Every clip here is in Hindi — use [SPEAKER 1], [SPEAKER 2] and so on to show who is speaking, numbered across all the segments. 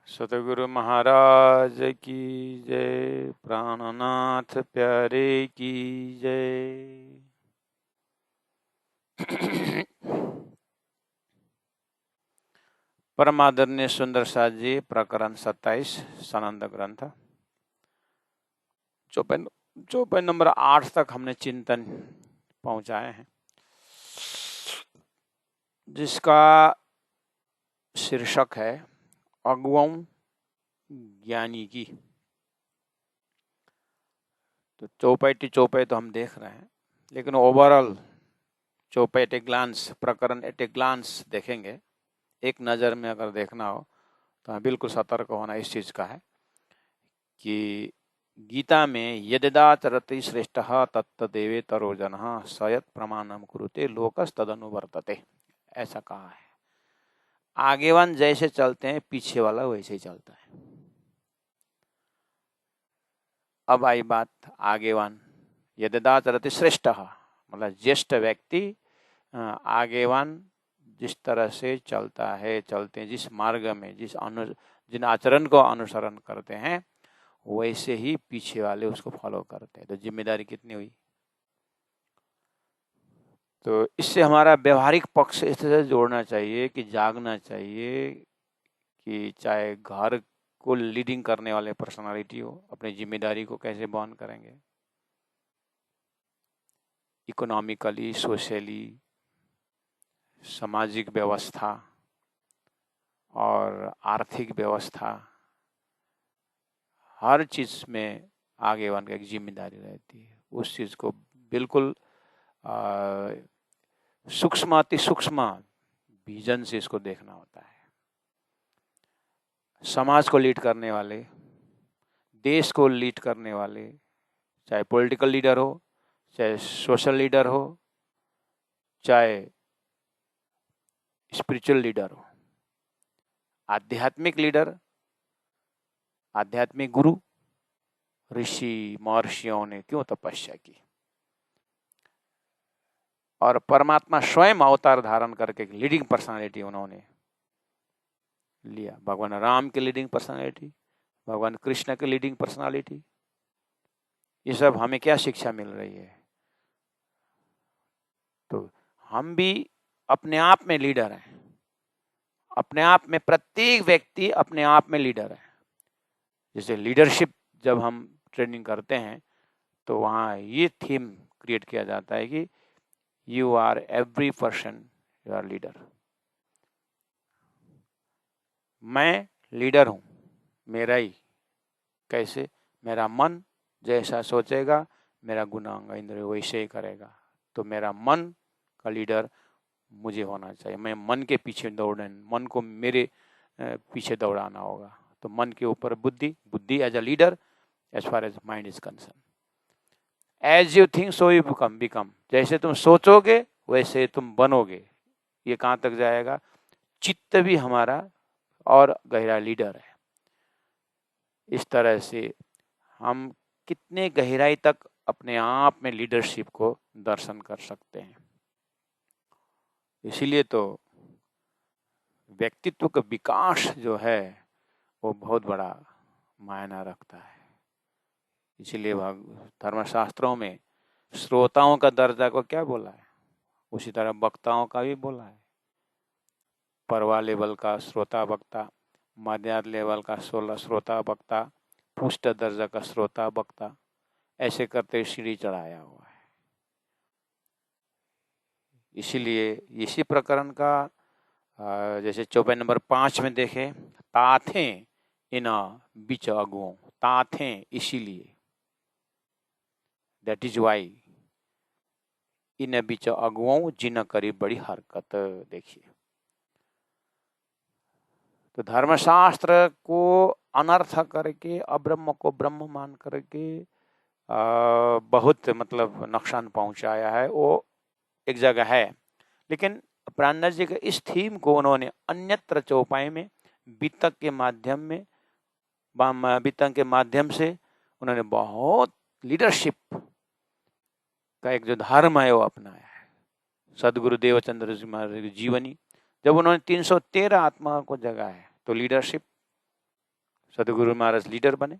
[SPEAKER 1] सतगुरु महाराज की जय। प्राणनाथ प्यारे की जय। परमादरणीय सुंदर साथ जी, प्रकरण 27 सनंद ग्रंथ चौपाई नंबर 8 तक हमने चिंतन पहुंचाए हैं, जिसका शीर्षक है अगुओं ज्ञानी की। तो चौपाई तो हम देख रहे हैं, लेकिन ओवरऑल चौपाई एट ए ग्लांस, प्रकरण एट ए ग्लांस देखेंगे। एक नज़र में अगर देखना हो तो हमें बिल्कुल सतर्क होना इस चीज़ का है कि गीता में यदिदाचरति श्रेष्ठः तत्तदेवेतरो जनः सयत् प्रमाणम कुरुते लोकस्तदनुवर्तते, ऐसा कहा है। आगेवान जैसे चलते हैं पीछे वाला वैसे ही चलता है। अब आई बात आगेवान, यदिदाचरति श्रेष्ठः मतलब ज्येष्ठ व्यक्ति, आगेवान जिस तरह से चलता है, चलते हैं जिस मार्ग में, जिन आचरण को अनुसरण करते हैं, वैसे ही पीछे वाले उसको फॉलो करते हैं। तो जिम्मेदारी कितनी हुई। तो इससे हमारा व्यवहारिक पक्ष इस तरह से जोड़ना चाहिए कि जागना चाहिए कि चाहे घर को लीडिंग करने वाले पर्सनालिटी हो, अपनी जिम्मेदारी को कैसे वहन करेंगे, इकोनॉमिकली, सोशली, सामाजिक व्यवस्था और आर्थिक व्यवस्था, हर चीज़ में आगे वान का एक जिम्मेदारी रहती है। उस चीज़ को बिल्कुल सूक्ष्म अति सूक्ष्म विजन से इसको देखना होता है। समाज को लीड करने वाले, देश को लीड करने वाले, चाहे पॉलिटिकल लीडर हो, चाहे सोशल लीडर हो, चाहे स्पिरिचुअल लीडर हो, आध्यात्मिक लीडर, आध्यात्मिक गुरु, ऋषि महर्षियों ने क्यों तपस्या की और परमात्मा स्वयं अवतार धारण करके एक लीडिंग पर्सनालिटी उन्होंने लिया। भगवान राम की लीडिंग पर्सनालिटी, भगवान कृष्ण की लीडिंग पर्सनालिटी, ये सब हमें क्या शिक्षा मिल रही है। तो हम भी अपने आप में लीडर हैं, अपने आप में प्रत्येक व्यक्ति अपने आप में लीडर है। जैसे लीडरशिप जब हम ट्रेनिंग करते हैं तो वहाँ ये थीम क्रिएट किया जाता है कि you are every person you are leader. मैं लीडर हूँ, मेरा ही। कैसे? मेरा मन जैसा सोचेगा, मेरा गुणांग इंद्रिय वैसे ही करेगा। तो मेरा मन का लीडर मुझे होना चाहिए। मैं मन के पीछे दौड़ना, मन को मेरे पीछे दौड़ाना होगा। तो मन के ऊपर बुद्धि, बुद्धि as a leader as far as mind is concern. As you think so you become, जैसे तुम सोचोगे वैसे तुम बनोगे। ये कहाँ तक जाएगा? चित्त भी हमारा और गहरा लीडर है। इस तरह से हम कितने गहराई तक अपने आप में लीडरशिप को दर्शन कर सकते हैं। इसीलिए तो व्यक्तित्व का विकास जो है वो बहुत बड़ा मायना रखता है। इसीलिए धर्मशास्त्रों में श्रोताओं का दर्जा को क्या बोला है, उसी तरह वक्ताओं का भी बोला है। परवा लेवल का श्रोता वक्ता, मध्यान्ह लेवल का श्रोता वक्ता, पुष्ट दर्जा का श्रोता वक्ता, ऐसे करते सीढ़ी चढ़ाया हुआ है। इसीलिए इसी प्रकरण का जैसे चौपाई नंबर 5 में देखें, ताथे इन बीच अगुओं, ताथे इसीलिए, दैट इज वाई, इन बीच अगुओं जिन करी बड़ी हरकत। देखिए, तो धर्मशास्त्र को अनर्थ करके, अब्रह्म को ब्रह्म मान करके बहुत मतलब नुकसान पहुंचाया है, वो एक जगह है। लेकिन प्राणनाथ जी के इस थीम को उन्होंने अन्यत्र चौपाई में वितक के माध्यम में, वितक के माध्यम से उन्होंने बहुत लीडरशिप का एक जो धर्म है वो अपनाया है। सदगुरु देवचंद्र जी महाराज की जीवनी, जब उन्होंने 313 आत्मा को जगाया है, तो लीडरशिप सदगुरु महाराज लीडर बने।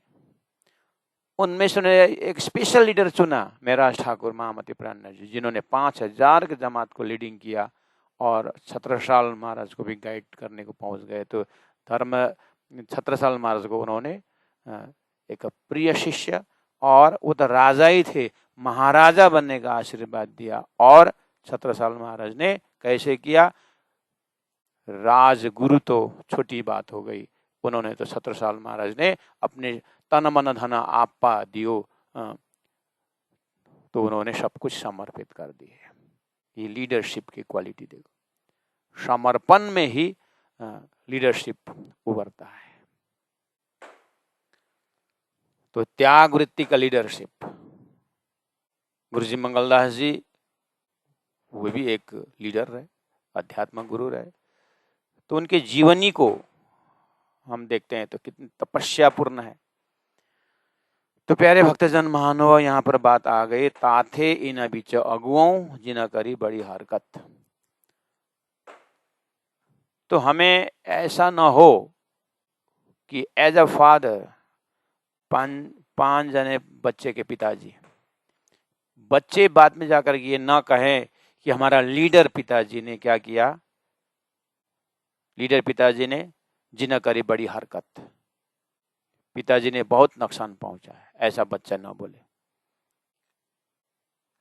[SPEAKER 1] उनमें से एक स्पेशल लीडर चुना, महराज ठाकुर महामती प्राणनाथ जी, जिन्होंने 5000 के जमात को लीडिंग किया और छत्रसाल महाराज को भी गाइड करने को पहुंच गए। तो छत्रसाल महाराज को उन्होंने एक प्रिय शिष्य, और वो तो राजा ही थे, महाराजा बनने का आशीर्वाद दिया। और छत्रसाल महाराज ने कैसे किया, राजगुरु तो छोटी बात हो गई, उन्होंने तो छत्रसाल महाराज ने अपने तन मन धन आपा दियो, तो उन्होंने सब कुछ समर्पित कर दिए। ये लीडरशिप की क्वालिटी देखो, समर्पण में ही लीडरशिप उभरता है। तो त्याग वृत्ति का लीडरशिप, गुरुजी मंगलदास जी वो भी एक लीडर रहे, अध्यात्म गुरु रहे। तो उनके जीवनी को हम देखते हैं तो कितनी तपस्यापूर्ण है। तो प्यारे भक्तजन महानुभाव, यहाँ पर बात आ गई, ताथे इन बीच अगुओं जिना करी बड़ी हरकत। तो हमें ऐसा न हो कि एज अ फादर, पांच जने बच्चे के पिताजी, बच्चे बाद में जाकर ये ना कहें कि हमारा लीडर पिताजी ने क्या किया, लीडर पिताजी ने जिना करी बड़ी हरकत, पिताजी ने बहुत नुकसान पहुंचा है, ऐसा बच्चा ना बोले।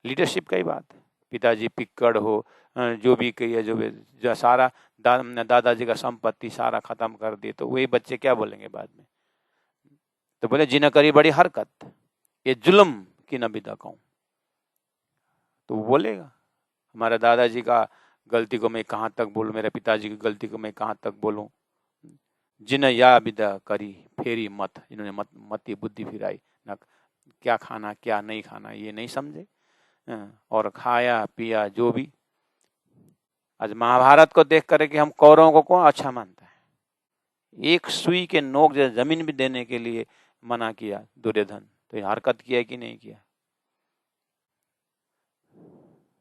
[SPEAKER 1] लीडरशिप का ही बात है, पिताजी पिक्कड़ हो, जो भी कही है, जो सारा दादाजी का संपत्ति सारा खत्म कर दी, तो वही बच्चे क्या बोलेंगे बाद में, तो बोले जिना करी बड़ी हरकत, ये जुल्म की न बिदा कहूं, तो वो बोलेगा हमारे दादाजी का गलती को मैं कहाँ तक बोलूं, मेरे पिताजी की गलती को मैं कहाँ तक बोलूं। जिन या बिदा करी फेरी मत, इन्होंने मती बुद्धि फिराई, ना क्या खाना क्या नहीं खाना ये नहीं समझे, और खाया पिया जो भी। आज महाभारत को देख कर कि हम कौरवों को कौन अच्छा मानता है, एक सुई के नोक जमीन भी देने के लिए मना किया दुर्योधन, तो ये हरकत किया कि नहीं किया।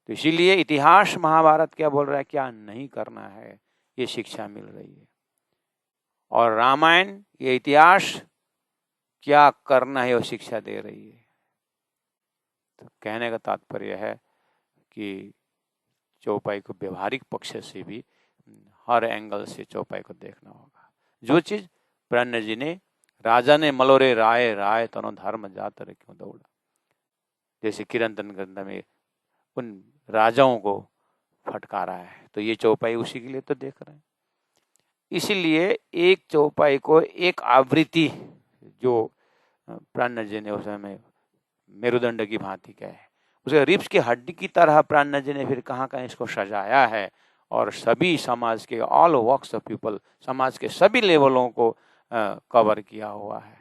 [SPEAKER 1] तो इसीलिए इतिहास महाभारत क्या बोल रहा है, क्या नहीं करना है, ये शिक्षा मिल रही है। और रामायण ये इतिहास क्या करना है वो शिक्षा दे रही है। तो कहने का तात्पर्य है कि चौपाई को व्यवहारिक पक्ष से भी हर एंगल से चौपाई को देखना होगा। जो चीज प्राण जी ने, राजा ने मलोरे राय राय तनो धर्म जात रे क्यों दौड़ा, जैसे किरंतन ग्रंथ में उन राजाओं को फटकारा है, तो ये चौपाई उसी के लिए तो देख रहे हैं। इसीलिए एक चौपाई को एक आवृत्ति जो प्राण जी ने उस समय मेरुदंड की भांति क्या है, उसे रिप्स की हड्डी की तरह प्राण जी ने फिर कहाँ कहाँ इसको सजाया है, और सभी समाज के ऑल वॉक्स ऑफ पीपल, समाज के सभी लेवलों को कवर किया हुआ है।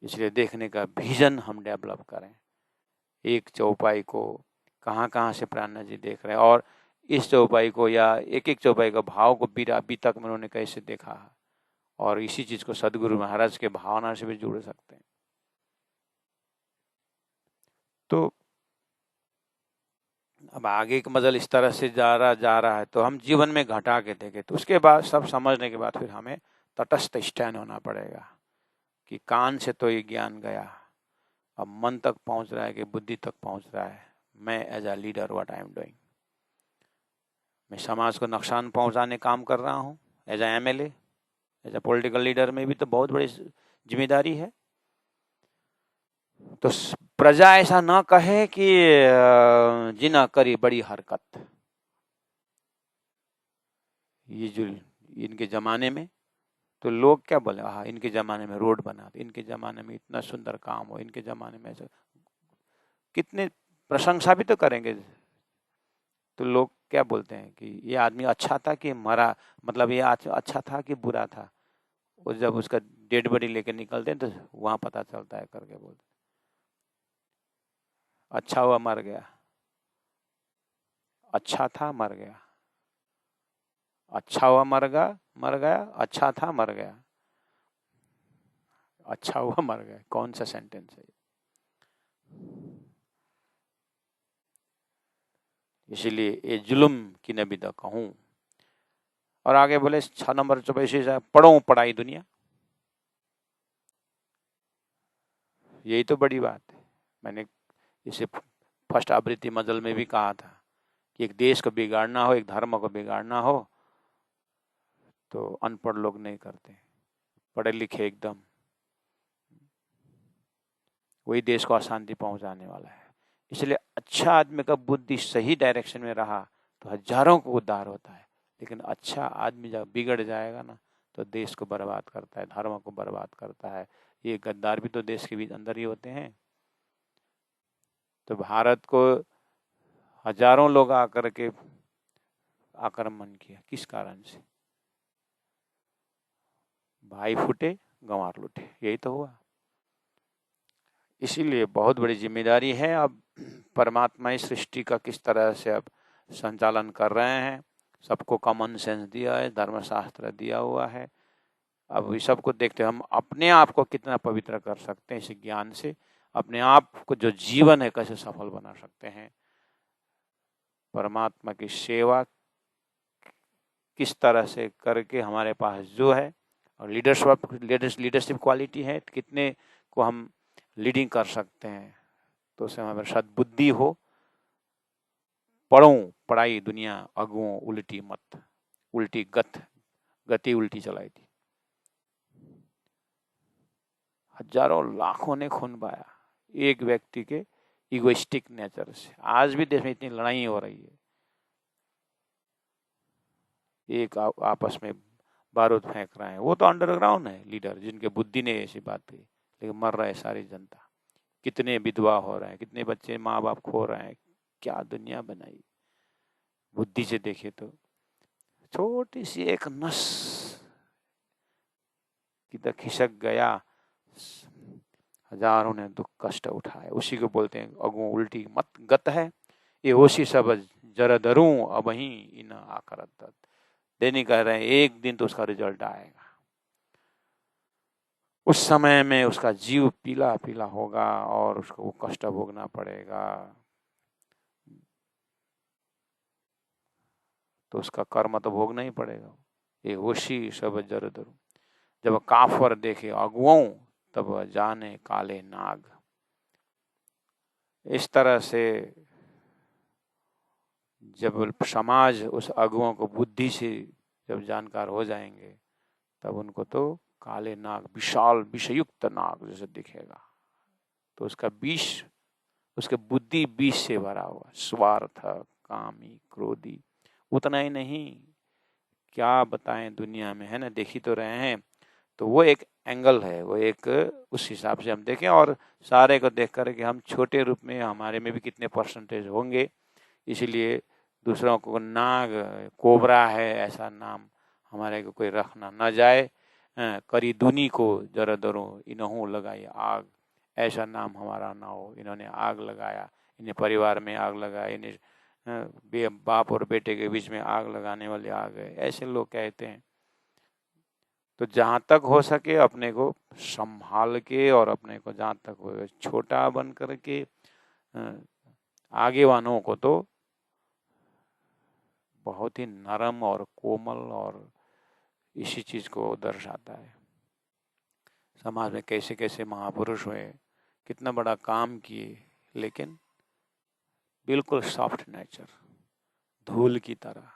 [SPEAKER 1] इसलिए देखने का विजन हम डेवलप करें, एक चौपाई को कहाँ कहाँ से प्राण जी देख रहे हैं, और इस चौपाई को या एक एक चौपाई का भाव को अभी तक उन्होंने कैसे देखा है, और इसी चीज को सदगुरु महाराज के भावना से भी जुड़ सकते हैं। तो अब आगे का मजल इस तरह से जा रहा है, तो हम जीवन में घटा के देखें, तो उसके बाद सब समझने के बाद फिर हमें तटस्थ स्टैंड होना पड़ेगा कि कान से तो ये ज्ञान गया, अब मन तक पहुंच रहा है कि बुद्धि तक पहुंच रहा है। मैं as a leader what I am doing, मैं समाज को नुकसान पहुंचाने काम कर रहा हूँ as a MLA, as a political leader में भी तो बहुत बड़ी जिम्मेदारी है। तो प्रजा ऐसा न कहे कि जिना करी बड़ी हरकत। ये जो इनके जमाने में तो लोग क्या बोले, हाँ इनके जमाने में रोड बना, इनके जमाने में इतना सुंदर काम हो, इनके जमाने में ऐसा, कितने प्रशंसा भी तो करेंगे। तो लोग क्या बोलते हैं कि ये आदमी अच्छा था कि मरा, मतलब ये अच्छा था कि बुरा था, वो जब उसका डेड बॉडी लेके निकलते हैं तो वहां पता चलता है करके बोलते, अच्छा हुआ मर गया, अच्छा था मर गया, अच्छा हुआ मर गया, अच्छा था मर गया, अच्छा हुआ मर गया, कौन सा सेंटेंस है? इसलिए ये जुल्म की नबी दा कहूं। और आगे बोले 6 नंबर चौपाई से पढ़ो पढ़ाई दुनिया, यही तो बड़ी बात है। मैंने इसे फर्स्ट आवृत्ति मजल में भी कहा था कि एक देश को बिगाड़ना हो, एक धर्म को बिगाड़ना हो तो अनपढ़ लोग नहीं करते, पढ़े लिखे एकदम, वही देश को अशांति पहुंचाने वाला है। इसलिए अच्छा आदमी का बुद्धि सही डायरेक्शन में रहा तो हजारों को उद्धार होता है, लेकिन अच्छा आदमी जब बिगड़ जाएगा ना तो देश को बर्बाद करता है, धर्म को बर्बाद करता है। ये गद्दार भी तो देश के बीच अंदर ही होते हैं। तो भारत को हजारों लोग आकर के आक्रमण किया, किस कारण से? भाई फूटे गंवार लूटे, यही तो हुआ। इसीलिए बहुत बड़ी जिम्मेदारी है। अब परमात्मा इस सृष्टि का किस तरह से अब संचालन कर रहे हैं, सबको कॉमन सेंस दिया है, धर्मशास्त्र दिया हुआ है। अब इस सबको देखते हम अपने आप को कितना पवित्र कर सकते हैं, इस ज्ञान से अपने आप को जो जीवन है कैसे सफल बना सकते हैं, परमात्मा की सेवा किस तरह से करके हमारे पास जो है, और लीडरशिप क्वालिटी है, कितने को हम लीडिंग कर सकते हैं, तो उससे हमारे सद्बुद्धि हो। पढ़ो पढ़ाई दुनिया अगुओं उल्टी मत, उल्टी गति उल्टी चलाई थी। हजारों लाखों ने खून बहाया एक व्यक्ति के इगोइस्टिक नेचर से। आज भी देश में इतनी लड़ाई हो रही है, एक आपस में बारूद फेंक रहे हैं। वो तो अंडरग्राउंड है लीडर, जिनके बुद्धि ने ऐसी बात कही, लेकिन मर रहे सारी जनता। कितने विधवा हो रहे हैं, कितने बच्चे माँ बाप खो रहे हैं। क्या दुनिया बनाई बुद्धि से देखे तो। छोटी सी एक नस किधर खिसक गया, हजारों ने दुख कष्ट उठाए। उसी को बोलते हैं अगुओं उल्टी मत गत है, ये होशी सब जरदरूं अब ही इन आकर देनी कह रहे हैं। एक दिन तो उसका रिजल्ट आएगा, उस समय में उसका जीव पीला पीला होगा और उसको वो कष्ट भोगना पड़ेगा। तो उसका कर्म तो भोगना ही पड़ेगा। ये होशी सब जरदरूं, जब काफर देखे अगुओं तब जाने काले नाग। इस तरह से जब समाज उस अगुओं को बुद्धि से जब जानकार हो जाएंगे, तब उनको तो काले नाग, विशाल विषयुक्त नाग जैसे दिखेगा। तो उसका विष, उसके बुद्धि विष से भरा हुआ, स्वार्थ, कामी, क्रोधी। उतना ही नहीं, क्या बताएं दुनिया में, है ना, देख ही तो रहे हैं। तो वो एक एंगल है, वो एक उस हिसाब से हम देखें, और सारे को देख कर कि हम छोटे रूप में हमारे में भी कितने परसेंटेज होंगे। इसीलिए दूसरों को नाग, कोबरा है ऐसा नाम हमारे को कोई रखना न जाए। करी दूनी को जरदरों इन्हों लगाई आग, ऐसा नाम हमारा ना हो। इन्होंने आग लगाया, इन्हें परिवार में आग लगाया, इन्हें बाप और बेटे के बीच में आग लगाने वाले आ गए, ऐसे लोग कहते हैं। तो जहाँ तक हो सके अपने को संभाल के, और अपने को जहाँ तक हो छोटा बन करके, आगे वालों को तो बहुत ही नरम और कोमल, और इसी चीज को दर्शाता है। समाज में कैसे कैसे महापुरुष हुए, कितना बड़ा काम किए, लेकिन बिल्कुल सॉफ्ट नेचर, धूल की तरह।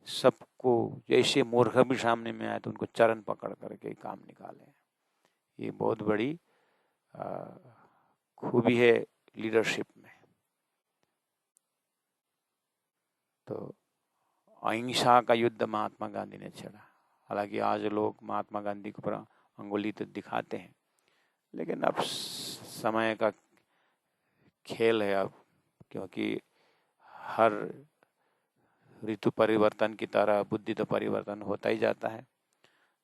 [SPEAKER 1] सबको जैसे मूर्ख भी सामने में आए तो उनको चरण पकड़ करके काम निकाले। ये बहुत बड़ी खूबी है लीडरशिप में। तो अहिंसा का युद्ध महात्मा गांधी ने छेड़ा। हालांकि आज लोग महात्मा गांधी को पर अंगुली तो दिखाते हैं, लेकिन अब समय का खेल है अब, क्योंकि हर ऋतु परिवर्तन की तरह बुद्धि तो परिवर्तन होता ही जाता है।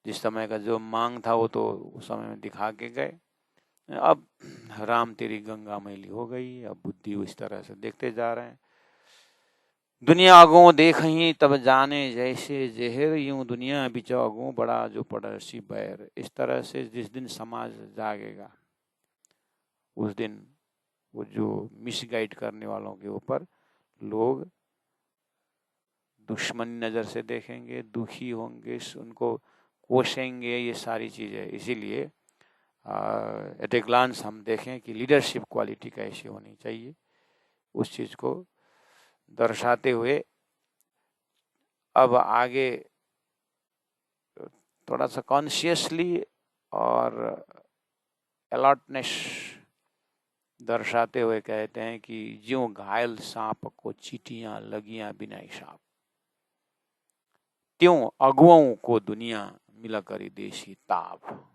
[SPEAKER 1] जिस समय का जो मांग था वो तो उस समय में दिखा के गए। अब राम तेरी गंगा मैली हो गई, अब बुद्धि उस तरह से देखते जा रहे हैं। दुनिया अगो देख ही तब जाने जैसे जहर, यूं दुनिया बिचा अगो बड़ा जो पड़ोसी बैर। इस तरह से जिस दिन समाज जागेगा, उस दिन वो जो मिसगाइड करने वालों के ऊपर लोग दुश्मनी नज़र से देखेंगे, दुखी होंगे, उनको कोसेंगे, ये सारी चीज़ें। इसीलिए एट ए ग्लांस हम देखें कि लीडरशिप क्वालिटी कैसी होनी चाहिए, उस चीज़ को दर्शाते हुए अब आगे थोड़ा सा कॉन्शियसली और अलर्टनेस दर्शाते हुए कहते हैं कि ज्यों घायल सांप को चींटियां लगियां बिना हिसाब, त्यों अगुओं को दुनिया मिला करी देशी ताब।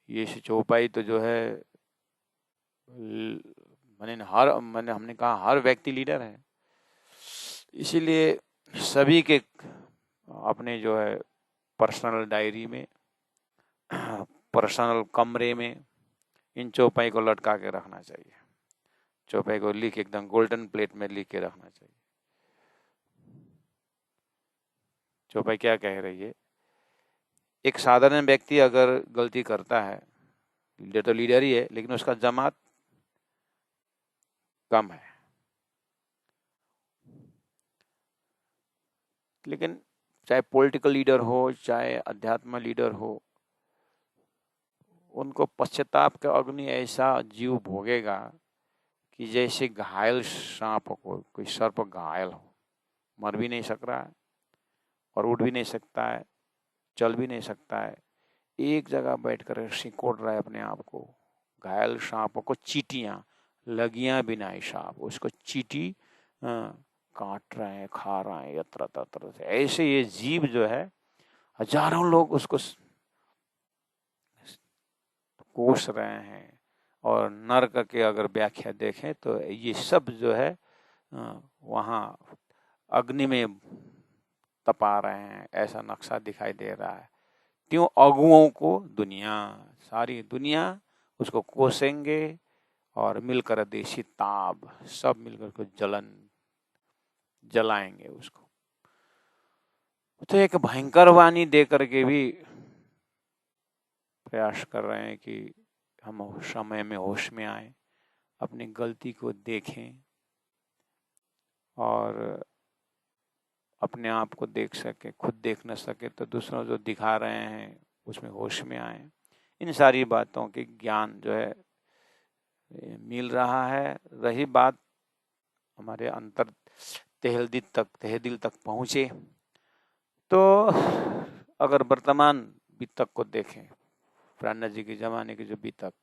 [SPEAKER 1] ये चौपाई तो जो है हमने कहा हर व्यक्ति लीडर है, इसीलिए सभी के अपने जो है पर्सनल डायरी में, पर्सनल कमरे में इन चौपाई को लटका के रखना चाहिए। चौपाई को लिख एकदम गोल्डन प्लेट में लिख के रखना चाहिए। चौपाई क्या कह रही है? एक साधारण व्यक्ति अगर गलती करता है, लीडर तो लीडर ही है, लेकिन उसका जमात कम है, लेकिन चाहे पॉलिटिकल लीडर हो चाहे अध्यात्म लीडर हो, उनको पश्चाताप का अग्नि ऐसा जीव भोगेगा कि जैसे घायल सांप को, कोई सर्प घायल हो, मर भी नहीं सक रहा है और उठ भी नहीं सकता है, चल भी नहीं सकता है, एक जगह बैठकर सिकोड़ रहा है अपने आप को। घायल सांप को चींटियां लगियां बिना हिसाब, उसको चींटी काट रहे हैं, खा रहे हैं यत्र तत्र से। ऐसे ये जीव जो है, हजारों लोग उसको कोस रहे हैं, और नरक के अगर व्याख्या देखें तो ये सब जो है वहाँ अग्नि में तपा रहे हैं, ऐसा नक्शा दिखाई दे रहा है। त्यों अगुओं को दुनिया, सारी दुनिया उसको कोसेंगे और मिलकर देशी ताब, सब मिलकर को जलाएंगे उसको। तो एक भयंकर वाणी दे करके भी प्रयास कर रहे हैं कि हम समय में होश में आए, अपनी गलती को देखें और अपने आप को देख सके। खुद देख न सके तो दूसरों जो दिखा रहे हैं उसमें होश में आए। इन सारी बातों की ज्ञान जो है मिल रहा है। रही बात हमारे अंतर तहदिल तक पहुँचे, तो अगर वर्तमान बीतक को देखें, प्राणनाथ जी के जमाने की जो बीतक,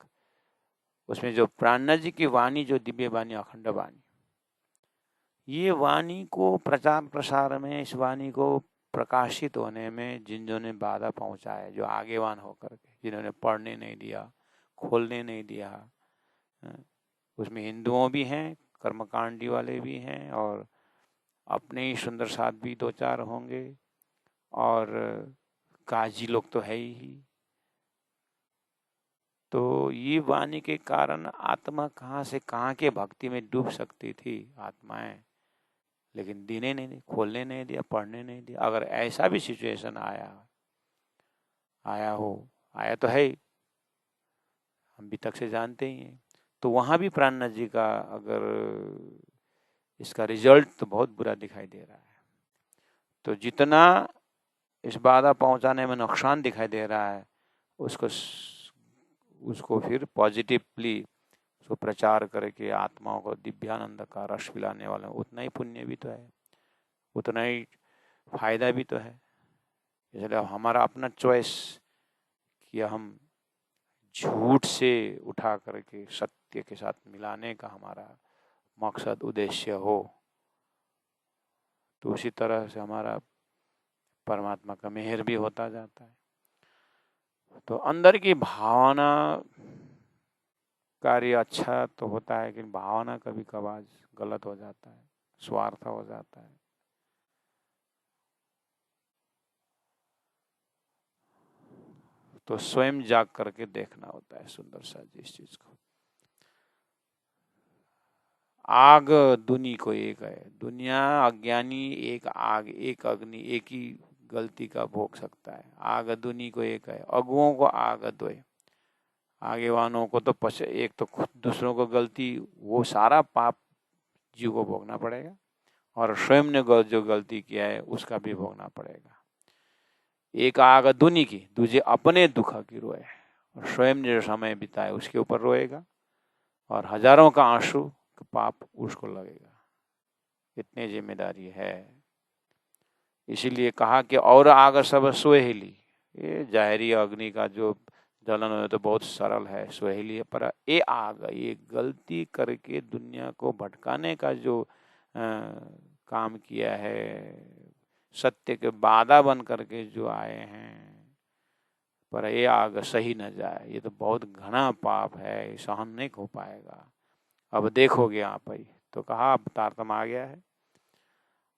[SPEAKER 1] उसमें जो प्राणनाथ जी की वाणी, जो दिव्य वाणी, अखंड वाणी, ये वाणी को प्रचार प्रसार में, इस वाणी को प्रकाशित होने में जिन ने बाधा पहुंचाया, जो आगेवान होकर के, जिन्होंने पढ़ने नहीं दिया, खोलने नहीं दिया, उसमें हिंदुओं भी हैं, कर्मकांडी वाले भी हैं, और अपने ही सुंदर साथ भी दो चार होंगे, और काजी लोग तो है ही। तो ये वाणी के कारण आत्मा कहाँ से कहाँ के भक्ति में डूब सकती थी आत्माएं, लेकिन दीने नहीं, खोलने नहीं दिया, पढ़ने नहीं दिया। अगर ऐसा भी सिचुएशन आया तो है ही, हम भी तक से जानते ही हैं, तो वहाँ भी प्राणनाथ जी का अगर इसका रिजल्ट तो बहुत बुरा दिखाई दे रहा है। तो जितना इस बाधा पहुंचाने में नुकसान दिखाई दे रहा है, उसको फिर पॉजिटिवली उसको प्रचार करके आत्माओं को दिव्यानंद का रस पिलाने वाला, उतना ही पुण्य भी तो है, उतना ही फायदा भी तो है। इसलिए हमारा अपना चॉइस कि हम झूठ से उठा करके सत्य के साथ मिलाने का हमारा मकसद उद्देश्य हो, तो उसी तरह से हमारा परमात्मा का मेहर भी होता जाता है। तो अंदर की भावना कार्य अच्छा तो होता है, लेकिन भावना कभी कभार गलत हो जाता है, स्वार्थ हो जाता है। तो स्वयं जाग करके देखना होता है सुंदर सा जी इस चीज को। आग दुनी को एक है, दुनिया अज्ञानी एक आग, एक अग्नि, एक ही गलती का भोग सकता है। आग दुनी को एक है, अगुओं को आग द्वय, आगे वालों को तो एक तो खुद दूसरों को गलती, वो सारा पाप जीव को भोगना पड़ेगा, और स्वयं ने जो गलती किया है उसका भी भोगना पड़ेगा। एक आग दुनी की, दूजे अपने दुख की रोए, और स्वयं जो समय बिताए उसके ऊपर रोएगा, और हजारों का आंसू पाप उसको लगेगा। इतनी जिम्मेदारी है। इसीलिए कहा कि और आग सब सुहेली। ये जाहरी अग्नि का जो जलन है तो बहुत सरल है, सुहेली है, पर ये आग, ये गलती करके दुनिया को भटकाने का जो काम किया है, सत्य के बाधा बन करके जो आए हैं, पर ये आग सही न जाए, ये तो बहुत घना पाप है, सहन नहीं हो पाएगा। अब देखोगे आप ही, तो कहा अब तारतम आ गया है।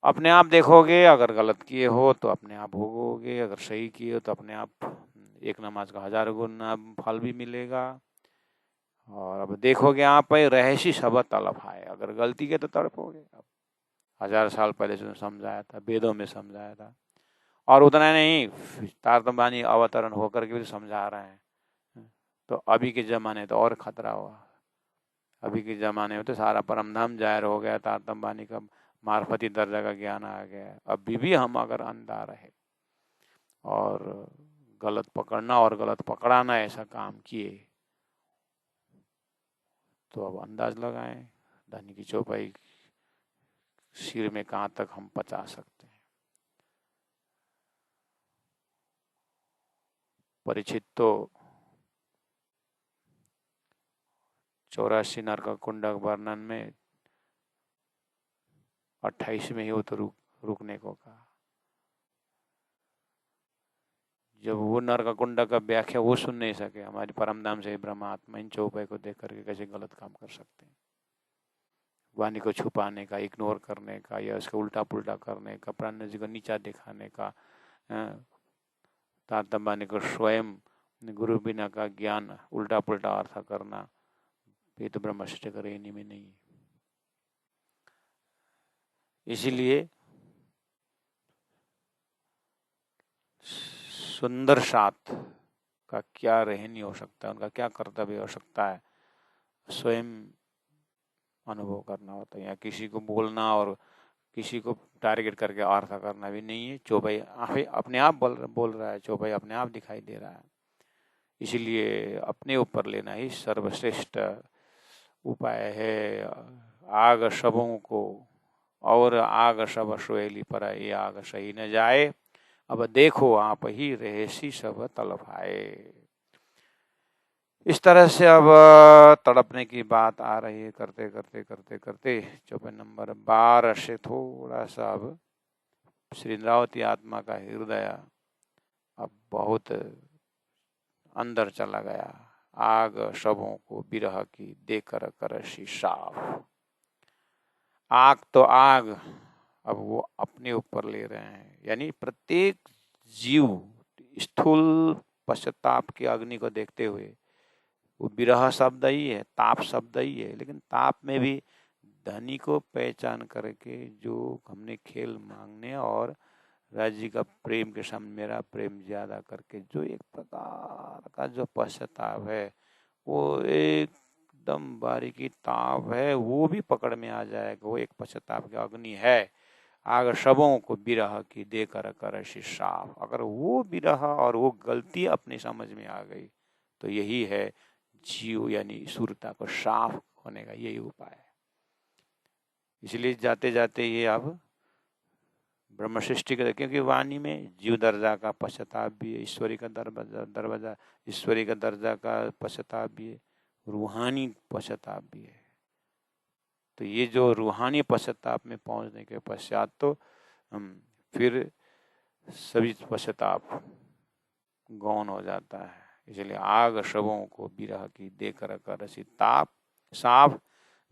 [SPEAKER 1] अपने आप देखोगे, अगर गलत किए हो तो अपने आप भोगोगे, अगर सही किए हो तो अपने आप एक नमाज का 1000 गुना फल भी मिलेगा। और अब देखोगे आप ही, रहसी सब तलब है, अगर गलती के तो तड़पोगे। अब 1000 साल पहले से समझाया था, वेदों में समझाया था, और उतना नहीं, तारतम बानी अवतरण होकर के भी समझा रहे हैं। तो अभी के ज़माने तो और खतरा हुआ। अभी के ज़माने में तो सारा परमधाम जाहिर हो गया, तारतम बानी का मार्फती दर्जा का ज्ञान आ गया। अभी भी हम अगर अंधा रहे और गलत पकड़ना और गलत पकड़ाना ऐसा काम किए, तो अब अंदाज लगाएं धनी की चौपाई सिर में कहाँ तक हम पचा सकते हैं। परीक्षित तो 84 नरक कुंडक वर्णन में 28 में ही वो तो रुकने को कहा। जब वो नरक कुंडक का व्याख्या वो सुन नहीं सके, हमारी परमधाम से ब्रह्मात्मा इन चौपाई को देख करके कैसे गलत काम कर सकते हैं। वाणी को छुपाने का, इग्नोर करने का, या उसका उल्टा पुल्टा करने का, प्राण जी को नीचा दिखाने का, तारतम बानी को स्वयं गुरु बिना का ज्ञान उल्टा पुल्टा अर्थ करना, ये तो ब्रह्मशिष्ट का रेनी में नहीं है। इसीलिए सुंदर साथ का क्या रहनी हो सकता है, उनका क्या कर्तव्य हो सकता है, स्वयं अनुभव करना होता है। या किसी को बोलना और किसी को टारगेट करके अर्थ करना भी नहीं है। चौपाई अपने आप बोल रहा है, चौपाई अपने आप दिखाई दे रहा है। इसीलिए अपने ऊपर लेना ही सर्वश्रेष्ठ उपाय है। आग सबों को और आग सब सुहेली, पर ये आग सही न जाए, अब देखो आप ही रहसी सब तलफाए। इस तरह से अब तड़पने की बात आ रही है। करते करते करते करते चौपाई नंबर 12 से थोड़ा सा अब श्री इंद्रावती आत्मा का हृदय अब बहुत अंदर चला गया। आग सबों को बिरह की देकर करसी साफ। आग तो आग अब वो अपने ऊपर ले रहे हैं, यानी प्रत्येक जीव स्थूल पश्चाताप की अग्नि को देखते हुए, वो विरह शब्द ही है, ताप शब्द ही है, लेकिन ताप में भी धनी को पहचान करके जो हमने खेल मांगने और राज्य का प्रेम के सामने मेरा प्रेम ज्यादा करके जो एक प्रकार का जो पश्चाताप है, वो एकदम बारीकी ताप है, वो भी पकड़ में आ जाएगा। वो एक पश्चाताप की अग्नि है। आग सबों को बिरह की देकर कर साफ। अगर वो बिरह और वो गलती अपनी समझ में आ गई, तो यही है जीव यानी सूरता को साफ होने का यही उपाय है। इसलिए जाते जाते ये अब ब्रह्म सृष्टि का, क्योंकि वाणी में जीव दर्जा का पश्चाताप भी है, ईश्वरी का दरवाजा ईश्वरी का दर्जा का पश्चाताप भी है, रूहानी पश्चाताप भी है। तो ये जो रूहानी पश्चाताप में पहुंचने के पश्चात तो फिर सभी पश्चाताप गौन हो जाता है। इसलिए आग सबों को बिरह की देकर करसी ताप साफ,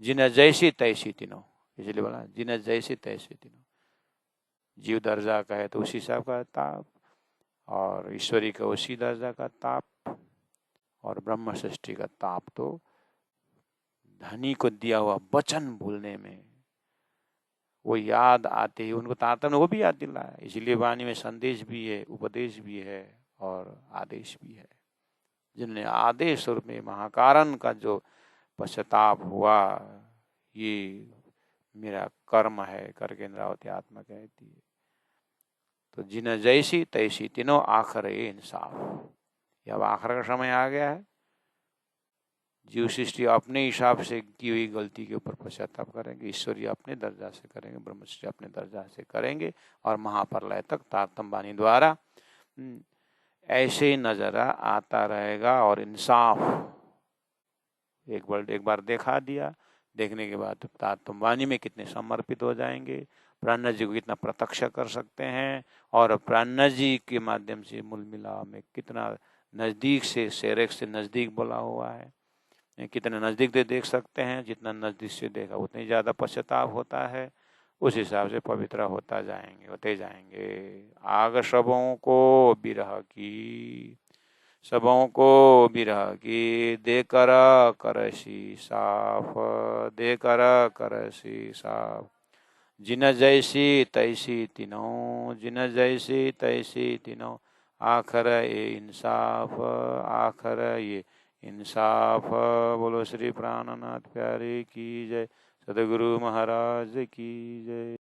[SPEAKER 1] जिन जैसी तैसी तीनों। इसलिए बोला जिन जैसी तैसी तीनों। जीव दर्जा का है तो उसी हिसाब का ताप, और ईश्वरी का उसी दर्जा का ताप, और ब्रह्म सृष्टि का ताप तो धनी को दिया हुआ वचन भूलने में, वो याद आते ही उनको तारतम्य वो भी याद दिलाया। इसलिए वाणी में संदेश भी है, उपदेश भी है और आदेश भी है। जिनने आदेश रूप में महाकारण का जो पश्चाताप हुआ, ये मेरा कर्म है करके इंद्रावती आत्मा कहती है। तो जिन जैसी तैसी तीनों, आखिर ये इंसाफ। ये अब आखिर का समय आ गया है। जीव सृष्टि अपने हिसाब से की हुई गलती के ऊपर पश्चाताप करेंगे, ईश्वरीय अपने दर्जा से करेंगे, ब्रह्मचर्य अपने दर्जा से करेंगे, और महाप्रलय तक तारतम्य वाणी द्वारा ऐसे ही नजरा आता रहेगा। और इंसाफ एक बार देखा दिया, देखने के बाद तारतम्य वाणी में कितने समर्पित हो जाएंगे, प्राणनाथ जी को कितना प्रत्यक्ष कर सकते हैं, और प्राणनाथ जी के माध्यम से मूल मिलाप में कितना नजदीक से, सेरेक से नजदीक बोला हुआ है, कितने नजदीक से देख सकते हैं। जितना नजदीक से देखा उतनी ज्यादा पश्चाताप होता है। उस हिसाब से पवित्र होते जाएंगे। आग सबों को बिरह की, सबों को बिरह की, देकर करसी साफ, देकर करसी साफ। जिन जैसी तैसी तीनों, जिन जैसी तैसी तीनों, आखिर ये इंसाफ, आखिर ये इंसाफ। बोलो श्री प्राणनाथ प्यारे की जय, सदगुरु महाराज की जय।